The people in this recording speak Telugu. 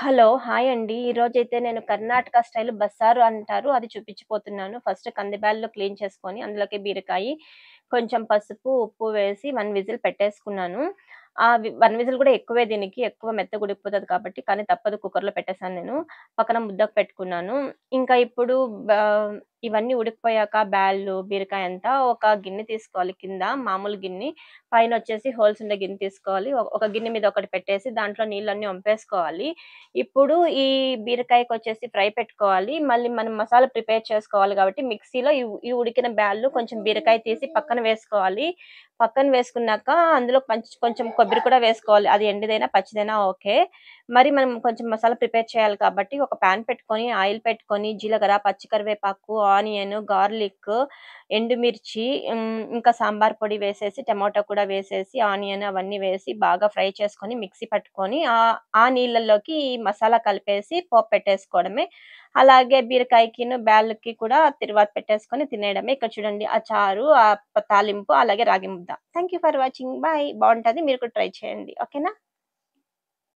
హలో! హాయ్ అండి. ఈరోజైతే నేను కర్ణాటక స్టైల్ బస్సారు అంటారు. అది చూపించబోతున్నాను. ఫస్ట్ కంది బ్యాళ్ళు క్లీన్ చేసుకొని, అందులోకి బీరకాయి, కొంచెం పసుపు, ఉప్పు వేసి 1 విజిల్ పెట్టేసుకున్నాను. 1 విజిల్ కూడా ఎక్కువే దీనికి. ఎక్కువ మెత్తగా ఉడికిపోతది కాబట్టి, కానీ తప్పదు కుక్కర్‌లో పెట్టేసాను నేను. పక్కన ముద్దకు పెట్టుకున్నాను. ఇంకా ఇప్పుడు బా ఇవన్నీ ఉడికిపోయాక బ్యాళ్ళు, బీరకాయ అంతా ఒక గిన్నె తీసుకోవాలి కింద మామూలు గిన్ని. పైనొచ్చేసి హోల్స్ ఉండే గిన్నె తీసుకోవాలి. ఒక గిన్నె మీద ఒకటి పెట్టేసి దాంట్లో నీళ్ళన్నీ వంపేసుకోవాలి. ఇప్పుడు ఈ బీరకాయకొచ్చేసి ఫ్రై పెట్టుకోవాలి. మళ్ళీ మనం మసాలా ప్రిపేర్ చేసుకోవాలి గాబట్టి మిక్సీలో ఈ ఉడికిన బ్యాళ్ళు కొంచెం బీరకాయ తీసి పక్కన వేసుకోవాలి. పక్కన వేసుకున్నాక అందులో కొంచెం కొబ్బరి కూడా వేసుకోవాలి. అది ఎండిదైనా, పచ్చిదైనా ఓకే. మరి మనం కొంచెం మసాలా ప్రిపేర్ చేయాలి కాబట్టి ఒక పాన్ పెట్టుకొని, ఆయిల్ పెట్టుకొని, జీలకర్ర, పచ్చి కరివేపాకు, ఆనియన్, గార్లిక్, ఎండుమిర్చి ఇంకా సాంబార్ పొడి వేసేసి, టమాటో కూడా వేసేసి, ఆనియన్ అవన్నీ వేసి బాగా ఫ్రై చేసుకొని మిక్సీ పట్టుకొని ఆ నీళ్ళల్లోకి ఈ మసాలా కలిపేసి పోపు పెట్టేసుకోవడమే. అలాగే బీరకాయకిను, బ్యాళ్ళకి కూడా తిరువాత పెట్టేసుకొని తినేయడమే. ఇక్కడ చూడండి ఆ చారు, తాలింపు అలాగే రాగి ముద్ద. Thank you for watching. Bye. బావుంటది. మీరు కూడా ట్రై చేయండి. ఓకేనా?